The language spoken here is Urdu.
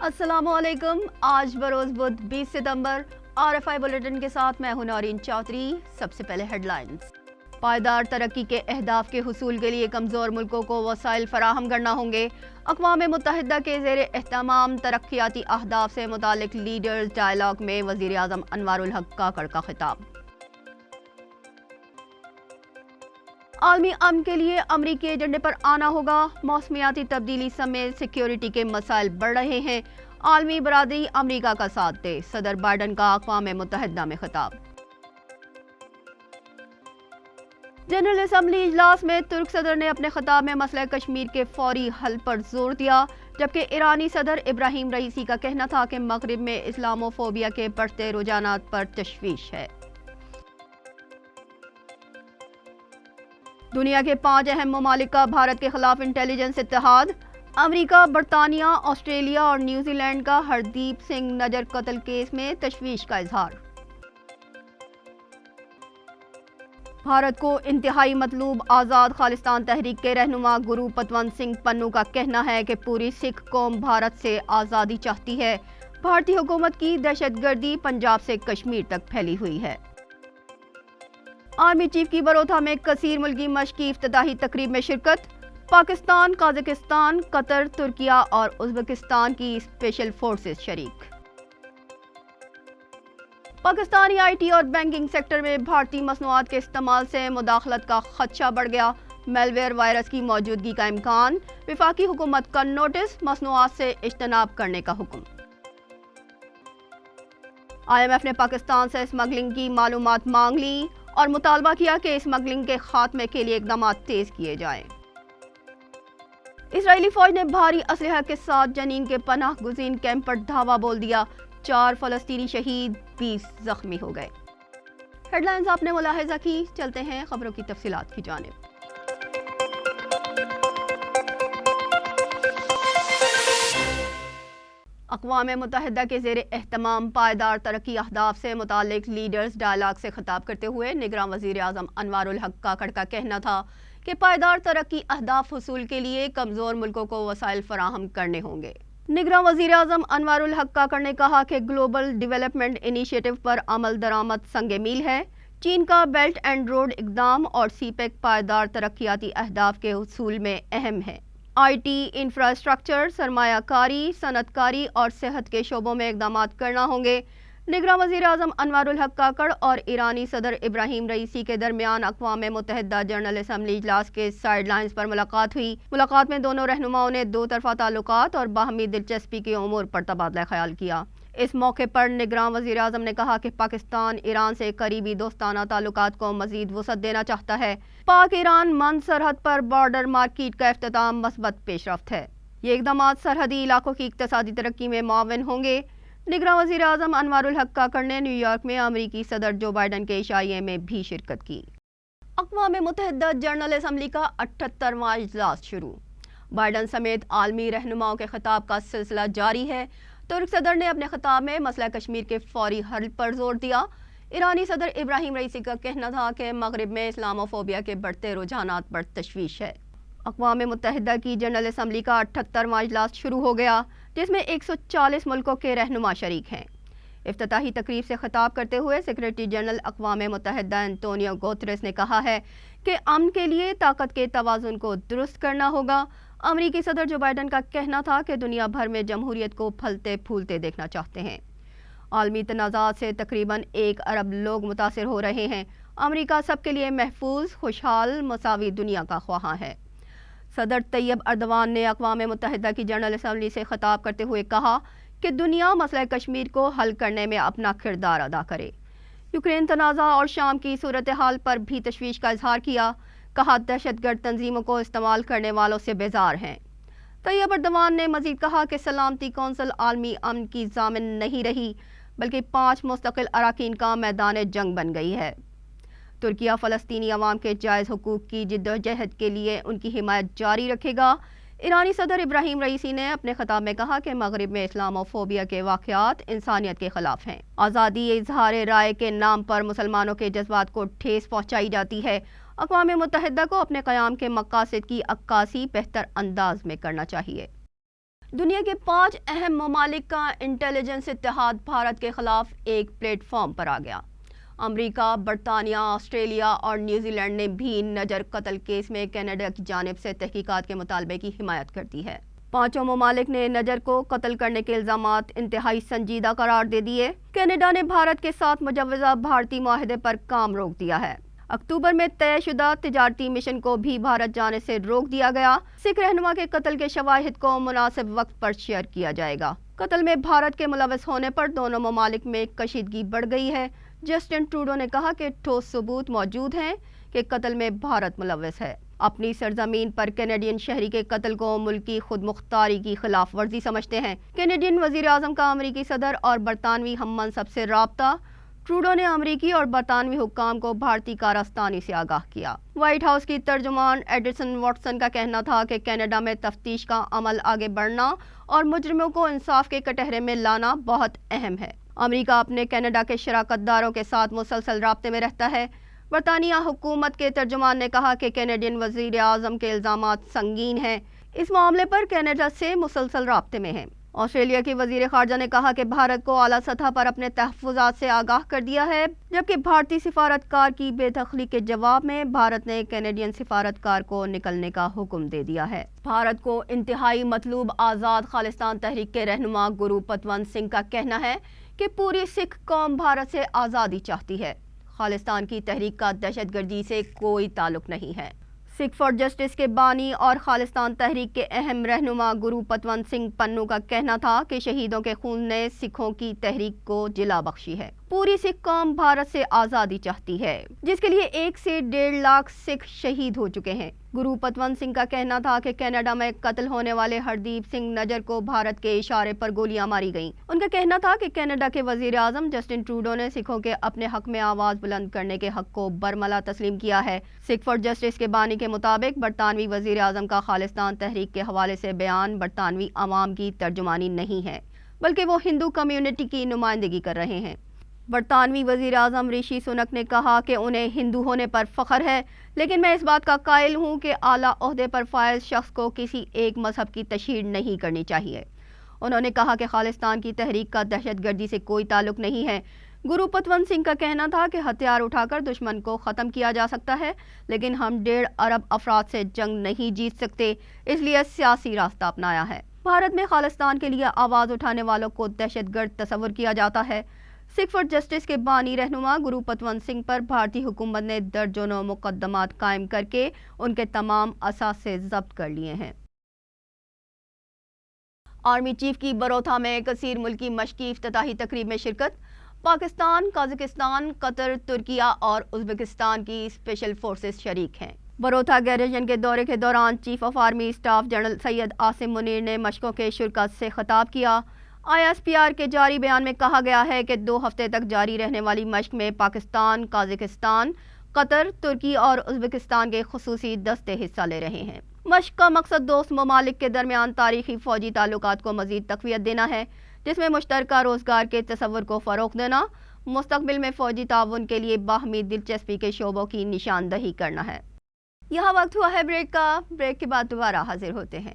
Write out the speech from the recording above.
السلام علیکم۔ آج بروز بدھ 20 ستمبر RFI بلیٹن کے ساتھ میں ہوں نورین چودھری۔ سب سے پہلے ہیڈ لائنز۔ پائیدار ترقی کے اہداف کے حصول کے لیے کمزور ملکوں کو وسائل فراہم کرنا ہوں گے۔ اقوام متحدہ کے زیر اہتمام ترقیاتی اہداف سے متعلق لیڈرز ڈائیلاگ میں وزیر اعظم انوار الحق کاکڑ کا خطاب۔ عالمی امن کے لیے امریکی ایجنڈے پر آنا ہوگا۔ موسمیاتی تبدیلی سمیت سیکیورٹی کے مسائل بڑھ رہے ہیں۔ عالمی برادری امریکہ کا ساتھ دے، صدر بائیڈن کا اقوام متحدہ میں خطاب۔ جنرل اسمبلی اجلاس میں ترک صدر نے اپنے خطاب میں مسئلہ کشمیر کے فوری حل پر زور دیا، جبکہ ایرانی صدر ابراہیم رئیسی کا کہنا تھا کہ مغرب میں اسلامو فوبیا کے بڑھتے رجحانات پر تشویش ہے۔ دنیا کے 5 اہم ممالک کا بھارت کے خلاف انٹیلیجنس اتحاد۔ امریکہ، برطانیہ، آسٹریلیا اور نیوزی لینڈ کا ہردیپ سنگھ نجر قتل کیس میں تشویش کا اظہار۔ بھارت کو انتہائی مطلوب آزاد خالستان تحریک کے رہنما گرو پتونت سنگھ پنو کا کہنا ہے کہ پوری سکھ قوم بھارت سے آزادی چاہتی ہے۔ بھارتی حکومت کی دہشت گردی پنجاب سے کشمیر تک پھیلی ہوئی ہے۔ آرمی چیف کی بروتھا میں کثیر ملکی مشق کی افتتاحی تقریب میں شرکت۔ پاکستان، قازقستان، قطر، ترکیہ اور ازبکستان کی اسپیشل فورسز شریک۔ پاکستانی IT اور بینکنگ سیکٹر میں بھارتی مصنوعات کے استعمال سے مداخلت کا خدشہ بڑھ گیا۔ میل ویئر وائرس کی موجودگی کا امکان۔ وفاقی حکومت کا نوٹس، مصنوعات سے اجتناب کرنے کا حکم۔ IMF نے پاکستان سے اسمگلنگ کی معلومات مانگ لی اور مطالبہ کیا کہ اسمگلنگ کے خاتمے کے لیے اقدامات تیز کیے جائیں۔ اسرائیلی فوج نے بھاری اسلحہ کے ساتھ جنین کے پناہ گزین کیمپ پر دھاوا بول دیا۔ 4 فلسطینی شہید، 20 زخمی ہو گئے۔ ہیڈ لائنز آپ نے ملاحظہ کی، چلتے ہیں خبروں کی تفصیلات کی جانب۔ اقوام متحدہ کے زیر اہتمام پائیدار ترقی اہداف سے متعلق لیڈرز ڈائیلاگ سے خطاب کرتے ہوئے نگراں وزیر اعظم انوار الحق کاکڑ کا کہنا تھا کہ پائیدار ترقی اہداف حصول کے لیے کمزور ملکوں کو وسائل فراہم کرنے ہوں گے۔ نگراں وزیر اعظم انوار الحق کاکڑ نے کہا کہ گلوبل ڈیولپمنٹ انیشیٹو پر عمل درآمد سنگ میل ہے۔ چین کا بیلٹ اینڈ روڈ اقدام اور CPEC پائیدار ترقیاتی اہداف کے حصول میں اہم ہے۔ IT، انفراسٹرکچر، سرمایہ کاری، صنعت کاری اور صحت کے شعبوں میں اقدامات کرنا ہوں گے۔ نگراں وزیر اعظم انوار الحق کاکڑ اور ایرانی صدر ابراہیم رئیسی کے درمیان اقوام متحدہ جنرل اسمبلی اجلاس کے سائیڈ لائنز پر ملاقات ہوئی۔ ملاقات میں دونوں رہنماؤں نے 2 طرفہ تعلقات اور باہمی دلچسپی کے امور پر تبادلہ خیال کیا۔ اس موقع پر نگراں وزیر اعظم نے کہا کہ پاکستان ایران سے قریبی دوستانہ تعلقات کو مزید وسعت دینا چاہتا ہے۔ پاک ایران من سرحد پر بارڈر مارکیٹ کا افتتاح مثبت پیش رفت ہے۔ یہ اقدامات سرحدی علاقوں کی اقتصادی ترقی میں معاون ہوں گے۔ نگراں وزیر اعظم انوار الحق کاکڑ نے نیو یارک میں امریکی صدر جو بائیڈن کے عشائیے میں بھی شرکت کی۔ اقوام متحدہ جنرل اسمبلی کا 78واں اجلاس شروع۔ بائیڈن سمیت عالمی رہنماؤں کے خطاب کا سلسلہ جاری ہے۔ ترک صدر نے اپنے خطاب میں مسئلہ کشمیر کے فوری حل پر زور دیا۔ ایرانی صدر ابراہیم رئیسی کا کہنا تھا کہ مغرب میں اسلامو فوبیا کے بڑھتے رجحانات پر تشویش ہے۔ اقوام متحدہ کی جنرل اسمبلی کا 78واں اجلاس شروع ہو گیا، جس میں 140 ملکوں کے رہنما شریک ہیں۔ افتتاحی تقریب سے خطاب کرتے ہوئے سیکریٹری جنرل اقوام متحدہ انتونیو گوتریس نے کہا ہے کہ امن کے لیے طاقت کے توازن کو درست کرنا ہوگا۔ امریکی صدر جو بائیڈن کا کہنا تھا کہ دنیا بھر میں جمہوریت کو پھلتے پھولتے دیکھنا چاہتے ہیں۔ عالمی تنازعات سے تقریباً 1 ارب لوگ متاثر ہو رہے ہیں۔ امریکہ سب کے لیے محفوظ، خوشحال، مساوی دنیا کا خواہاں ہے۔ صدر طیب اردوان نے اقوام متحدہ کی جنرل اسمبلی سے خطاب کرتے ہوئے کہا کہ دنیا مسئلہ کشمیر کو حل کرنے میں اپنا کردار ادا کرے۔ یوکرین تنازع اور شام کی صورتحال پر بھی تشویش کا اظہار کیا۔ کہا دہشت گرد تنظیموں کو استعمال کرنے والوں سے بیزار ہیں۔ طیب اردوان نے مزید کہا کہ سلامتی کونسل عالمی امن کی ضامن نہیں رہی، بلکہ 5 مستقل اراکین کا میدان جنگ بن گئی ہے۔ ترکیہ فلسطینی عوام کے جائز حقوق کی جدوجہد کے لیے ان کی حمایت جاری رکھے گا۔ ایرانی صدر ابراہیم رئیسی نے اپنے خطاب میں کہا کہ مغرب میں اسلامو فوبیا کے واقعات انسانیت کے خلاف ہیں۔ آزادی اظہار رائے کے نام پر مسلمانوں کے جذبات کو ٹھیس پہنچائی جاتی ہے۔ اقوام متحدہ کو اپنے قیام کے مقاصد کی عکاسی بہتر انداز میں کرنا چاہیے۔ دنیا کے 5 اہم ممالک کا انٹیلیجنس اتحاد بھارت کے خلاف ایک پلیٹ فارم پر آ گیا۔ امریکہ، برطانیہ، آسٹریلیا اور نیوزی لینڈ نے بھی نجر قتل کیس میں کینیڈا کی جانب سے تحقیقات کے مطالبے کی حمایت کر دی ہے۔ پانچوں ممالک نے نجر کو قتل کرنے کے الزامات انتہائی سنجیدہ قرار دے دیے۔ کینیڈا نے بھارت کے ساتھ مجوزہ بھارتی معاہدے پر کام روک دیا ہے۔ اکتوبر میں طے شدہ تجارتی مشن کو بھی بھارت جانے سے روک دیا گیا۔ سکھ رہنما کے قتل کے شواہد کو مناسب وقت پر شیئر کیا جائے گا۔ قتل میں بھارت کے ملوث ہونے پر دونوں ممالک میں کشیدگی بڑھ گئی ہے۔ جسٹن ٹروڈو نے کہا کہ ٹھوس ثبوت موجود ہیں کہ قتل میں بھارت ملوث ہے۔ اپنی سرزمین پر کینیڈین شہری کے قتل کو ملکی خود مختاری کی خلاف ورزی سمجھتے ہیں۔ کینیڈین وزیر اعظم کا امریکی صدر اور برطانوی ہم منصب سے رابطہ۔ ٹروڈو نے امریکی اور برطانوی حکام کو بھارتی کارستانی سے آگاہ کیا۔ وائٹ ہاؤس کی ترجمان ایڈرسن واٹسن کا کہنا تھا کہ کینیڈا میں تفتیش کا عمل آگے بڑھنا اور مجرموں کو انصاف کے کٹہرے میں لانا بہت اہم ہے۔ امریکہ اپنے کینیڈا کے شراکت داروں کے ساتھ مسلسل رابطے میں رہتا ہے۔ برطانیہ حکومت کے ترجمان نے کہا کہ کینیڈین وزیر اعظم کے الزامات سنگین ہیں۔ اس معاملے پر کینیڈا سے مسلسل رابطے میں ہیں۔ آسٹریلیا کی وزیر خارجہ نے کہا کہ بھارت کو اعلیٰ سطح پر اپنے تحفظات سے آگاہ کر دیا ہے، جبکہ بھارتی سفارتکار کی بے دخلی کے جواب میں بھارت نے کینیڈین سفارتکار کو نکلنے کا حکم دے دیا ہے۔ بھارت کو انتہائی مطلوب آزاد خالستان تحریک کے رہنما گرو پتونت سنگھ کا کہنا ہے کہ پوری سکھ قوم بھارت سے آزادی چاہتی ہے۔ خالستان کی تحریک کا دہشت گردی سے کوئی تعلق نہیں ہے۔ سکھ فار جسٹس کے بانی اور خالستان تحریک کے اہم رہنما گرو پتونت سنگھ پنو کا کہنا تھا کہ شہیدوں کے خون نے سکھوں کی تحریک کو جلا بخشی ہے۔ پوری سکھ قوم بھارت سے آزادی چاہتی ہے، جس کے لیے 1 سے 1.5 لاکھ سکھ شہید ہو چکے ہیں۔ گرو پتونت سنگھ کا کہنا تھا کہ کینیڈا میں قتل ہونے والے ہردیپ سنگھ نجر کو بھارت کے اشارے پر گولیاں ماری گئیں۔ ان کا کہنا تھا کہ کینیڈا کے وزیر اعظم جسٹن ٹروڈو نے سکھوں کے اپنے حق میں آواز بلند کرنے کے حق کو برملا تسلیم کیا ہے۔ سکھ فار جسٹس کے بانی کے مطابق برطانوی وزیر اعظم کا خالستان تحریک کے حوالے سے بیان برطانوی عوام کی ترجمانی نہیں ہے، بلکہ وہ ہندو کمیونٹی کی نمائندگی کر رہے ہیں۔ برطانوی وزیر اعظم رشی سنک نے کہا کہ انہیں ہندو ہونے پر فخر ہے، لیکن میں اس بات کا قائل ہوں کہ اعلیٰ عہدے پر فائز شخص کو کسی ایک مذہب کی تشہیر نہیں کرنی چاہیے۔ انہوں نے کہا کہ خالستان کی تحریک کا دہشت گردی سے کوئی تعلق نہیں ہے۔ گرو پتونت سنگھ کا کہنا تھا کہ ہتھیار اٹھا کر دشمن کو ختم کیا جا سکتا ہے، لیکن ہم 1.5 ارب افراد سے جنگ نہیں جیت سکتے، اس لیے سیاسی راستہ اپنایا ہے۔ بھارت میں خالستان کے لیے آواز اٹھانے والوں کو دہشت گرد تصور کیا جاتا ہے۔ سکھ فار جسٹس کے بانی رہنما گرو پتونت سنگھ پر بھارتی حکومت نے درجنوں مقدمات قائم کر کے ان کے تمام اثاثے ضبط کر لیے ہیں۔ آرمی چیف کی بروتھا میں کثیر ملکی مشقی افتتاحی تقریب میں شرکت۔ پاکستان، قازقستان، قطر، ترکیہ اور ازبکستان کی اسپیشل فورسز شریک ہیں۔ بروتھا گیریژن کے دورے کے دوران chief of army staff general Syed Asim Munir نے مشقوں کے شرکاء سے خطاب کیا۔ ISPR کے جاری بیان میں کہا گیا ہے کہ 2 ہفتے تک جاری رہنے والی مشق میں پاکستان، قازقستان، قطر، ترکی اور ازبکستان کے خصوصی دستے حصہ لے رہے ہیں۔ مشق کا مقصد دوست ممالک کے درمیان تاریخی فوجی تعلقات کو مزید تقویت دینا ہے، جس میں مشترکہ روزگار کے تصور کو فروغ دینا، مستقبل میں فوجی تعاون کے لیے باہمی دلچسپی کے شعبوں کی نشاندہی کرنا ہے۔ یہاں وقت ہوا ہے بریک کا، بریک کے بعد دوبارہ حاضر ہوتے ہیں۔